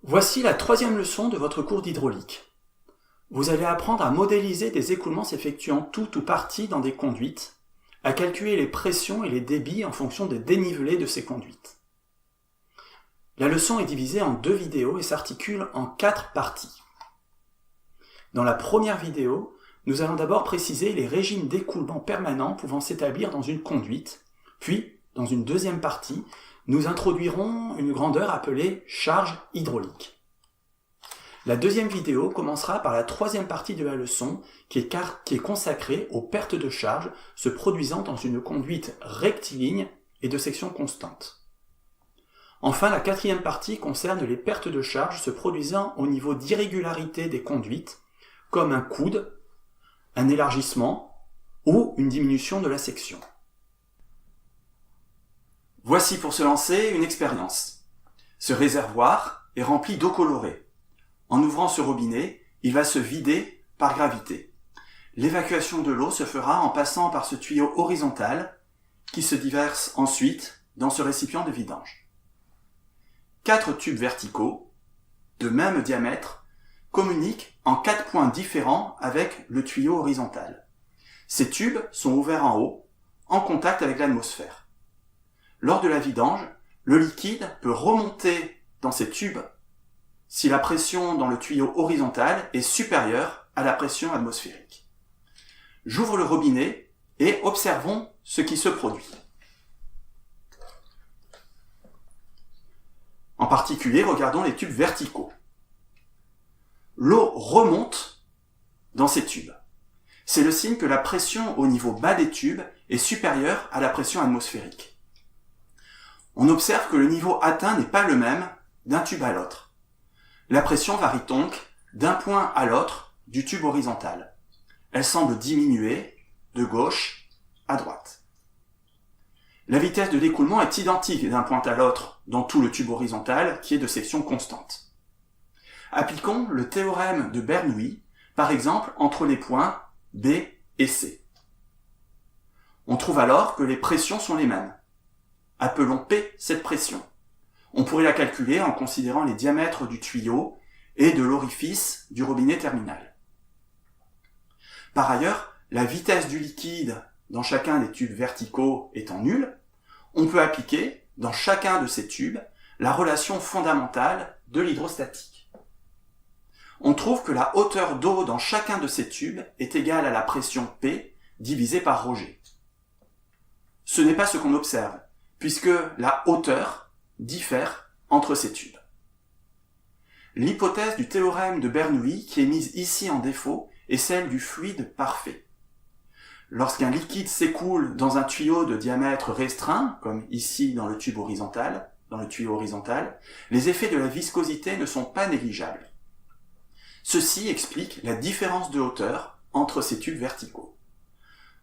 Voici la troisième leçon de votre cours d'hydraulique. Vous allez apprendre à modéliser des écoulements s'effectuant tout ou partie dans des conduites, à calculer les pressions et les débits en fonction des dénivelés de ces conduites. La leçon est divisée en 2 vidéos et s'articule en 4 parties. Dans la première vidéo, nous allons d'abord préciser les régimes d'écoulement permanents pouvant s'établir dans une conduite, puis, dans une deuxième partie, nous introduirons une grandeur appelée charge hydraulique. La deuxième vidéo commencera par la troisième partie de la leçon qui est consacrée aux pertes de charge se produisant dans une conduite rectiligne et de section constante. Enfin, la quatrième partie concerne les pertes de charge se produisant au niveau d'irrégularité des conduites, comme un coude, un élargissement ou une diminution de la section. Voici pour se lancer une expérience. Ce réservoir est rempli d'eau colorée. En ouvrant ce robinet, il va se vider par gravité. L'évacuation de l'eau se fera en passant par ce tuyau horizontal qui se déverse ensuite dans ce récipient de vidange. 4 tubes verticaux, de même diamètre, communiquent en 4 points différents avec le tuyau horizontal. Ces tubes sont ouverts en haut, en contact avec l'atmosphère. Lors de la vidange, le liquide peut remonter dans ces tubes si la pression dans le tuyau horizontal est supérieure à la pression atmosphérique. J'ouvre le robinet et observons ce qui se produit. En particulier, regardons les tubes verticaux. L'eau remonte dans ces tubes. C'est le signe que la pression au niveau bas des tubes est supérieure à la pression atmosphérique. On observe que le niveau atteint n'est pas le même d'un tube à l'autre. La pression varie donc d'un point à l'autre du tube horizontal. Elle semble diminuer de gauche à droite. La vitesse de l'écoulement est identique d'un point à l'autre dans tout le tube horizontal qui est de section constante. Appliquons le théorème de Bernoulli, par exemple entre les points B et C. On trouve alors que les pressions sont les mêmes. Appelons P cette pression. On pourrait la calculer en considérant les diamètres du tuyau et de l'orifice du robinet terminal. Par ailleurs, la vitesse du liquide dans chacun des tubes verticaux étant nulle, on peut appliquer, dans chacun de ces tubes, la relation fondamentale de l'hydrostatique. On trouve que la hauteur d'eau dans chacun de ces tubes est égale à la pression P divisée par ρg. Ce n'est pas ce qu'on observe, puisque la hauteur diffère entre ces tubes. L'hypothèse du théorème de Bernoulli qui est mise ici en défaut est celle du fluide parfait. Lorsqu'un liquide s'écoule dans un tuyau de diamètre restreint, comme ici dans le tuyau horizontal, les effets de la viscosité ne sont pas négligeables. Ceci explique la différence de hauteur entre ces tubes verticaux.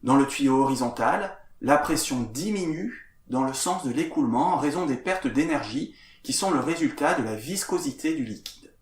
Dans le tuyau horizontal, la pression diminue dans le sens de l'écoulement en raison des pertes d'énergie qui sont le résultat de la viscosité du liquide.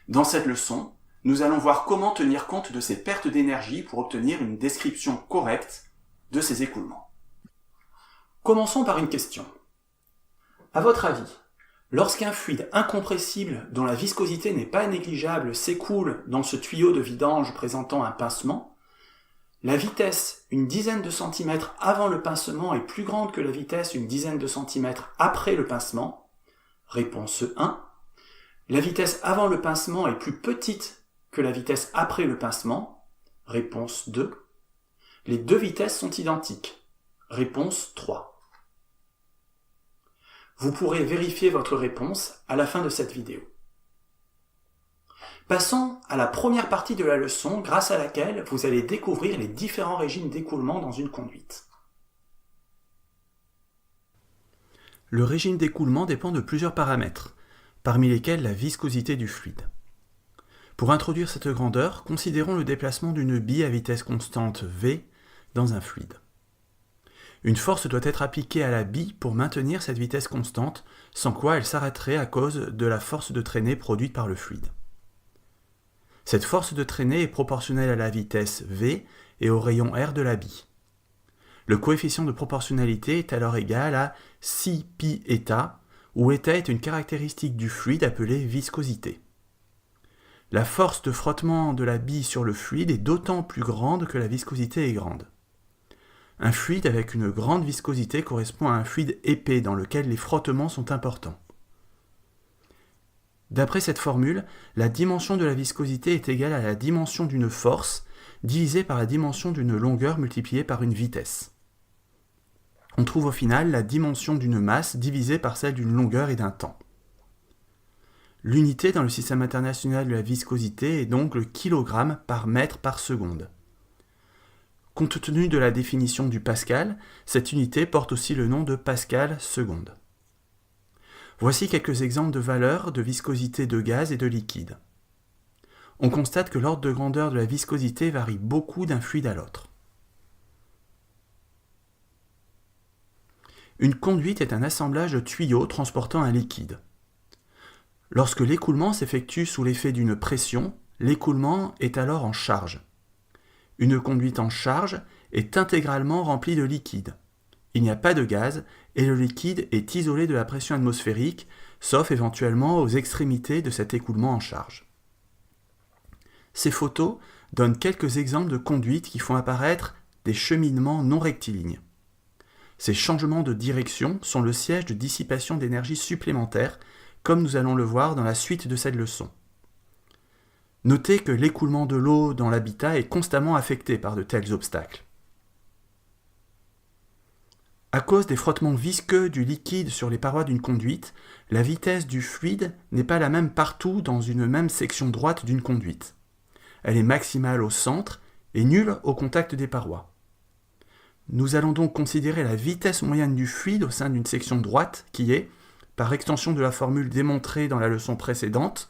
Dans cette leçon, nous allons voir comment tenir compte de ces pertes d'énergie pour obtenir une description correcte de ces écoulements. Commençons par une question. À votre avis, lorsqu'un fluide incompressible dont la viscosité n'est pas négligeable s'écoule dans ce tuyau de vidange présentant un pincement, la vitesse une dizaine de centimètres avant le pincement est plus grande que la vitesse une dizaine de centimètres après le pincement. Réponse 1. La vitesse avant le pincement est plus petite que la vitesse après le pincement. Réponse 2. Les deux vitesses sont identiques. Réponse 3. Vous pourrez vérifier votre réponse à la fin de cette vidéo. Passons à la première partie de la leçon grâce à laquelle vous allez découvrir les différents régimes d'écoulement dans une conduite. Le régime d'écoulement dépend de plusieurs paramètres, parmi lesquels la viscosité du fluide. Pour introduire cette grandeur, considérons le déplacement d'une bille à vitesse constante V dans un fluide. Une force doit être appliquée à la bille pour maintenir cette vitesse constante, sans quoi elle s'arrêterait à cause de la force de traînée produite par le fluide. Cette force de traînée est proportionnelle à la vitesse V et au rayon R de la bille. Le coefficient de proportionnalité est alors égal à 6 pi eta, où état est une caractéristique du fluide appelée viscosité. La force de frottement de la bille sur le fluide est d'autant plus grande que la viscosité est grande. Un fluide avec une grande viscosité correspond à un fluide épais dans lequel les frottements sont importants. D'après cette formule, la dimension de la viscosité est égale à la dimension d'une force divisée par la dimension d'une longueur multipliée par une vitesse. On trouve au final la dimension d'une masse divisée par celle d'une longueur et d'un temps. L'unité dans le système international de la viscosité est donc le kilogramme par mètre par seconde. Compte tenu de la définition du pascal, cette unité porte aussi le nom de pascal seconde. Voici quelques exemples de valeurs de viscosité de gaz et de liquide. On constate que l'ordre de grandeur de la viscosité varie beaucoup d'un fluide à l'autre. Une conduite est un assemblage de tuyaux transportant un liquide. Lorsque l'écoulement s'effectue sous l'effet d'une pression, l'écoulement est alors en charge. Une conduite en charge est intégralement remplie de liquide. Il n'y a pas de gaz et le liquide est isolé de la pression atmosphérique, sauf éventuellement aux extrémités de cet écoulement en charge. Ces photos donnent quelques exemples de conduites qui font apparaître des cheminements non rectilignes. Ces changements de direction sont le siège de dissipation d'énergie supplémentaire, comme nous allons le voir dans la suite de cette leçon. Notez que l'écoulement de l'eau dans l'habitat est constamment affecté par de tels obstacles. À cause des frottements visqueux du liquide sur les parois d'une conduite, la vitesse du fluide n'est pas la même partout dans une même section droite d'une conduite. Elle est maximale au centre et nulle au contact des parois. Nous allons donc considérer la vitesse moyenne du fluide au sein d'une section droite qui est, par extension de la formule démontrée dans la leçon précédente,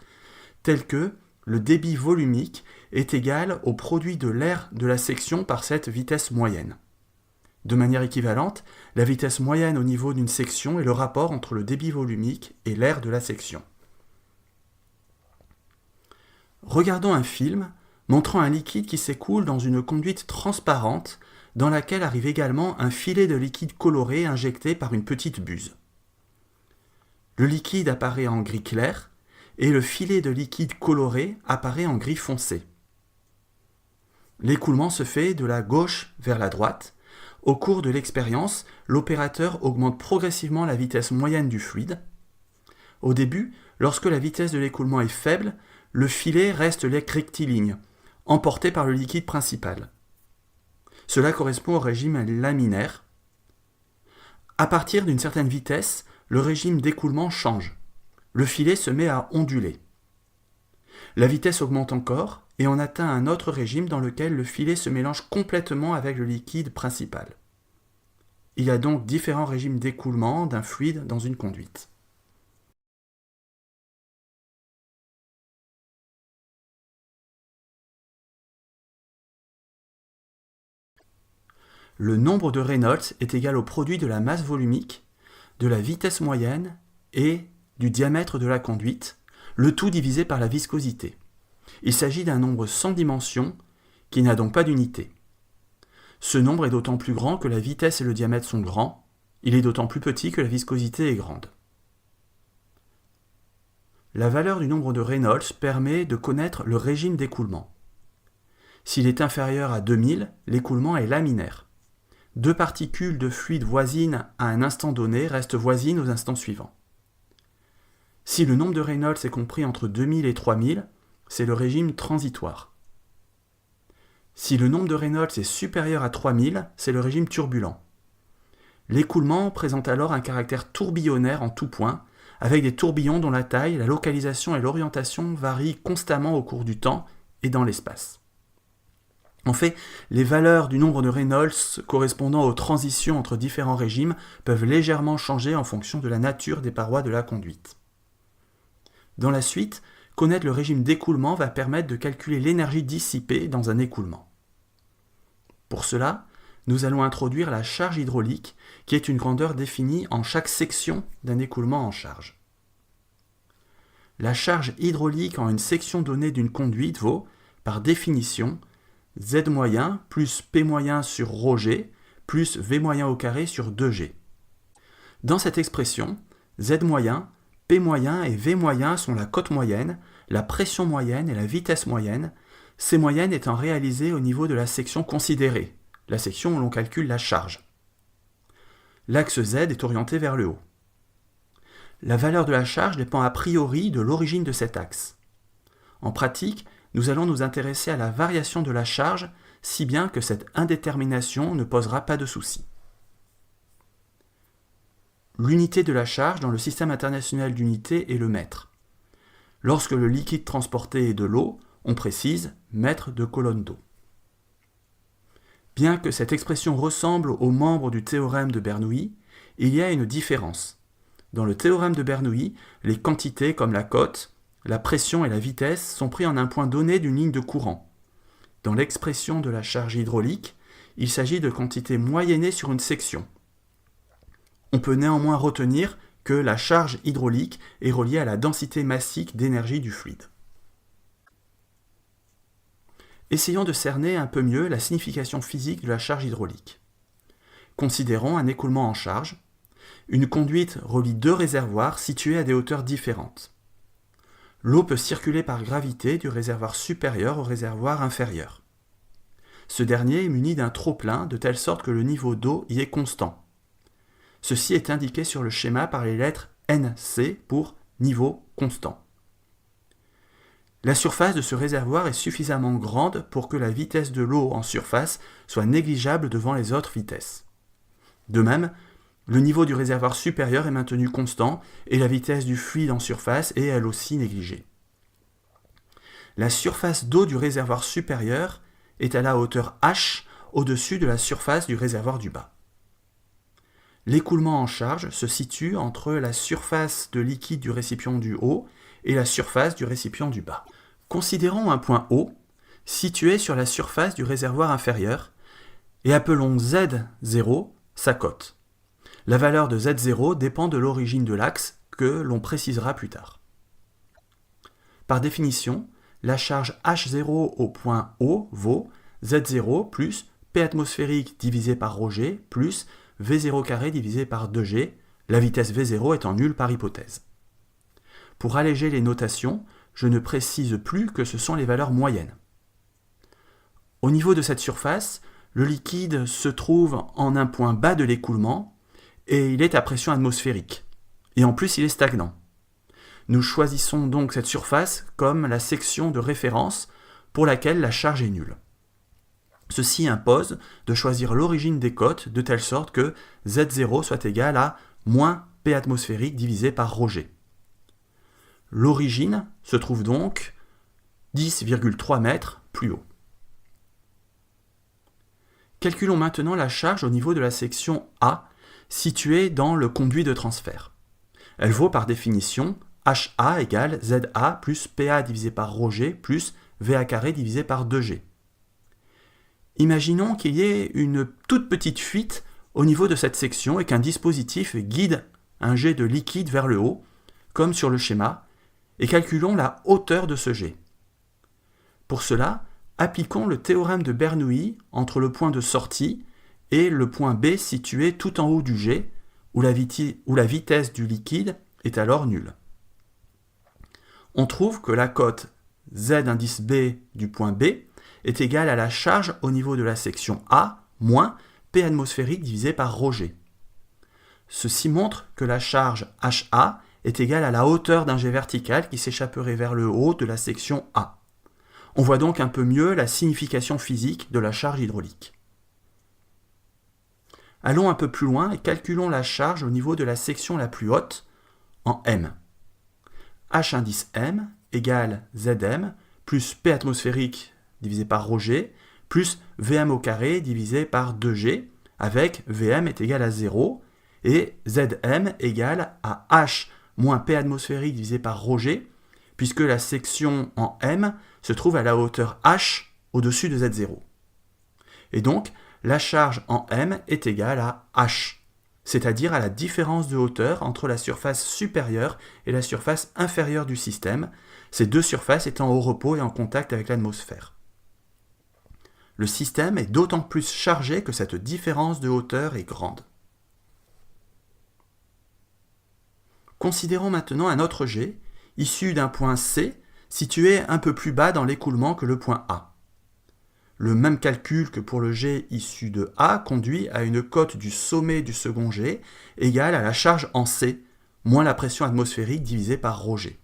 telle que le débit volumique est égal au produit de l'air de la section par cette vitesse moyenne. De manière équivalente, la vitesse moyenne au niveau d'une section est le rapport entre le débit volumique et l'air de la section. Regardons un film montrant un liquide qui s'écoule dans une conduite transparente dans laquelle arrive également un filet de liquide coloré injecté par une petite buse. Le liquide apparaît en gris clair et le filet de liquide coloré apparaît en gris foncé. L'écoulement se fait de la gauche vers la droite. Au cours de l'expérience, l'opérateur augmente progressivement la vitesse moyenne du fluide. Au début, lorsque la vitesse de l'écoulement est faible, le filet reste rectiligne, emporté par le liquide principal. Cela correspond au régime laminaire. À partir d'une certaine vitesse, le régime d'écoulement change. Le filet se met à onduler. La vitesse augmente encore et on atteint un autre régime dans lequel le filet se mélange complètement avec le liquide principal. Il y a donc différents régimes d'écoulement d'un fluide dans une conduite. Le nombre de Reynolds est égal au produit de la masse volumique, de la vitesse moyenne et du diamètre de la conduite, le tout divisé par la viscosité. Il s'agit d'un nombre sans dimension qui n'a donc pas d'unité. Ce nombre est d'autant plus grand que la vitesse et le diamètre sont grands, il est d'autant plus petit que la viscosité est grande. La valeur du nombre de Reynolds permet de connaître le régime d'écoulement. S'il est inférieur à 2000, l'écoulement est laminaire. Deux particules de fluide voisines à un instant donné restent voisines aux instants suivants. Si le nombre de Reynolds est compris entre 2000 et 3000, c'est le régime transitoire. Si le nombre de Reynolds est supérieur à 3000, c'est le régime turbulent. L'écoulement présente alors un caractère tourbillonnaire en tout point, avec des tourbillons dont la taille, la localisation et l'orientation varient constamment au cours du temps et dans l'espace. En fait, les valeurs du nombre de Reynolds correspondant aux transitions entre différents régimes peuvent légèrement changer en fonction de la nature des parois de la conduite. Dans la suite, connaître le régime d'écoulement va permettre de calculer l'énergie dissipée dans un écoulement. Pour cela, nous allons introduire la charge hydraulique, qui est une grandeur définie en chaque section d'un écoulement en charge. La charge hydraulique en une section donnée d'une conduite vaut, par définition, Z moyen plus P moyen sur ρg plus V moyen au carré sur 2G. Dans cette expression, Z moyen, P moyen et V moyen sont la cote moyenne, la pression moyenne et la vitesse moyenne, ces moyennes étant réalisées au niveau de la section considérée, la section où l'on calcule la charge. L'axe Z est orienté vers le haut. La valeur de la charge dépend a priori de l'origine de cet axe. En pratique, nous allons nous intéresser à la variation de la charge, si bien que cette indétermination ne posera pas de souci. L'unité de la charge dans le système international d'unités est le mètre. Lorsque le liquide transporté est de l'eau, on précise mètre de colonne d'eau. Bien que cette expression ressemble aux membres du théorème de Bernoulli, il y a une différence. Dans le théorème de Bernoulli, les quantités comme la cote, la pression et la vitesse sont pris en un point donné d'une ligne de courant. Dans l'expression de la charge hydraulique, il s'agit de quantités moyennées sur une section. On peut néanmoins retenir que la charge hydraulique est reliée à la densité massique d'énergie du fluide. Essayons de cerner un peu mieux la signification physique de la charge hydraulique. Considérons un écoulement en charge. Une conduite relie deux réservoirs situés à des hauteurs différentes. L'eau peut circuler par gravité du réservoir supérieur au réservoir inférieur. Ce dernier est muni d'un trop-plein de telle sorte que le niveau d'eau y est constant. Ceci est indiqué sur le schéma par les lettres NC pour niveau constant. La surface de ce réservoir est suffisamment grande pour que la vitesse de l'eau en surface soit négligeable devant les autres vitesses. De même, le niveau du réservoir supérieur est maintenu constant et la vitesse du fluide en surface est elle aussi négligée. La surface d'eau du réservoir supérieur est à la hauteur H au-dessus de la surface du réservoir du bas. L'écoulement en charge se situe entre la surface de liquide du récipient du haut et la surface du récipient du bas. Considérons un point O situé sur la surface du réservoir inférieur et appelons Z0 sa cote. La valeur de Z0 dépend de l'origine de l'axe que l'on précisera plus tard. Par définition, la charge H0 au point O vaut Z0 plus P atmosphérique divisé par ρg plus V0 carré divisé par 2G, la vitesse V0 étant nulle par hypothèse. Pour alléger les notations, je ne précise plus que ce sont les valeurs moyennes. Au niveau de cette surface, le liquide se trouve en un point bas de l'écoulement et il est à pression atmosphérique. Et en plus, il est stagnant. Nous choisissons donc cette surface comme la section de référence pour laquelle la charge est nulle. Ceci impose de choisir l'origine des cotes de telle sorte que Z0 soit égal à moins P atmosphérique divisé par ρg. L'origine se trouve donc 10,3 mètres plus haut. Calculons maintenant la charge au niveau de la section A située dans le conduit de transfert. Elle vaut par définition HA égale ZA plus PA divisé par ρg plus VA carré divisé par 2G. Imaginons qu'il y ait une toute petite fuite au niveau de cette section et qu'un dispositif guide un jet de liquide vers le haut, comme sur le schéma, et calculons la hauteur de ce jet. Pour cela, appliquons le théorème de Bernoulli entre le point de sortie et le point B situé tout en haut du jet, où la vitesse du liquide est alors nulle. On trouve que la cote Z indice B du point B est égale à la charge au niveau de la section A moins P atmosphérique divisé par ρg. Ceci montre que la charge HA est égale à la hauteur d'un jet vertical qui s'échapperait vers le haut de la section A. On voit donc un peu mieux la signification physique de la charge hydraulique. Allons un peu plus loin et calculons la charge au niveau de la section la plus haute, en M. H indice M égale Zm plus P atmosphérique divisé par ρg, plus Vm au carré divisé par 2G, avec Vm est égal à 0, et Zm égale à H moins P atmosphérique divisé par ρg, puisque la section en M se trouve à la hauteur H au-dessus de Z0. Et donc, la charge en M est égale à H, c'est-à-dire à la différence de hauteur entre la surface supérieure et la surface inférieure du système, ces deux surfaces étant au repos et en contact avec l'atmosphère. Le système est d'autant plus chargé que cette différence de hauteur est grande. Considérons maintenant un autre jet, issu d'un point C, situé un peu plus bas dans l'écoulement que le point A. Le même calcul que pour le jet issu de A conduit à une cote du sommet du second jet égale à la charge en C, moins la pression atmosphérique divisée par ρg.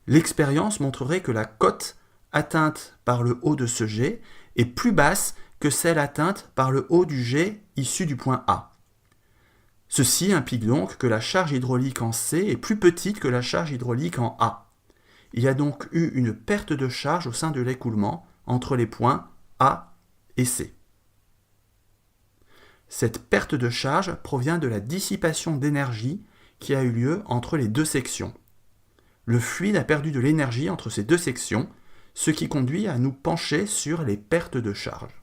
L'expérience montrerait que la cote atteinte par le haut de ce jet est plus basse que celle atteinte par le haut du jet issu du point A. Ceci implique donc que la charge hydraulique en C est plus petite que la charge hydraulique en A. Il y a donc eu une perte de charge au sein de l'écoulement entre les points A et C. Cette perte de charge provient de la dissipation d'énergie qui a eu lieu entre les deux sections. Le fluide a perdu de l'énergie entre ces deux sections, ce qui conduit à nous pencher sur les pertes de charge.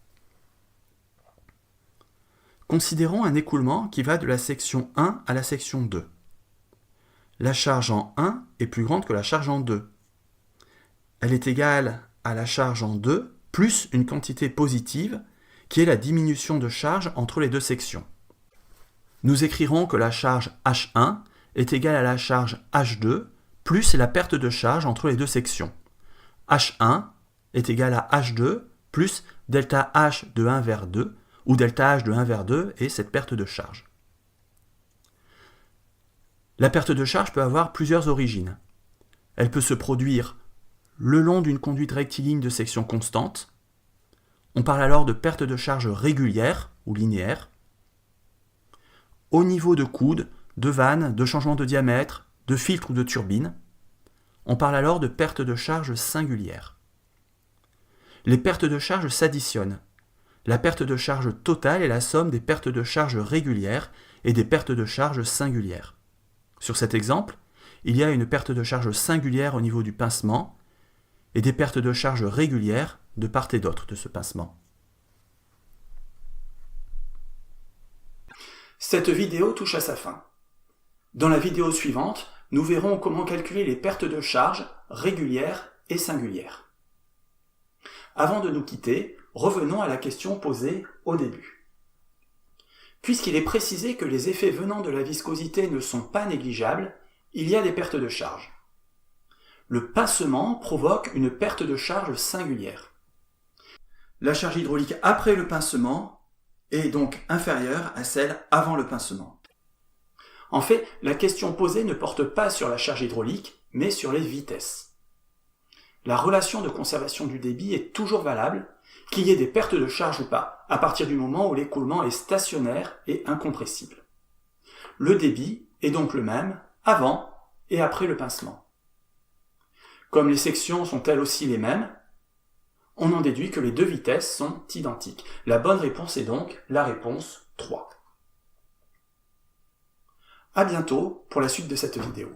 Considérons un écoulement qui va de la section 1 à la section 2. La charge en 1 est plus grande que la charge en 2. Elle est égale à la charge en 2 plus une quantité positive qui est la diminution de charge entre les deux sections. Nous écrirons que la charge H1 est égale à la charge H2 plus la perte de charge entre les deux sections. H1 est égal à H2 plus delta H de 1 vers 2, où delta H de 1 vers 2 est cette perte de charge. La perte de charge peut avoir plusieurs origines. Elle peut se produire le long d'une conduite rectiligne de section constante. On parle alors de perte de charge régulière ou linéaire. Au niveau de coude, de vanne, de changement de diamètre, de filtre ou de turbine, on parle alors de perte de charge singulière. Les pertes de charge s'additionnent. La perte de charge totale est la somme des pertes de charge régulières et des pertes de charge singulières. Sur cet exemple, il y a une perte de charge singulière au niveau du pincement et des pertes de charge régulières de part et d'autre de ce pincement. Cette vidéo touche à sa fin. Dans la vidéo suivante, nous verrons comment calculer les pertes de charge régulières et singulières. Avant de nous quitter, revenons à la question posée au début. Puisqu'il est précisé que les effets venant de la viscosité ne sont pas négligeables, il y a des pertes de charge. Le pincement provoque une perte de charge singulière. La charge hydraulique après le pincement est donc inférieure à celle avant le pincement. En fait, la question posée ne porte pas sur la charge hydraulique, mais sur les vitesses. La relation de conservation du débit est toujours valable, qu'il y ait des pertes de charge ou pas, à partir du moment où l'écoulement est stationnaire et incompressible. Le débit est donc le même avant et après le pincement. Comme les sections sont elles aussi les mêmes, on en déduit que les deux vitesses sont identiques. La bonne réponse est donc la réponse 3. À bientôt pour la suite de cette vidéo.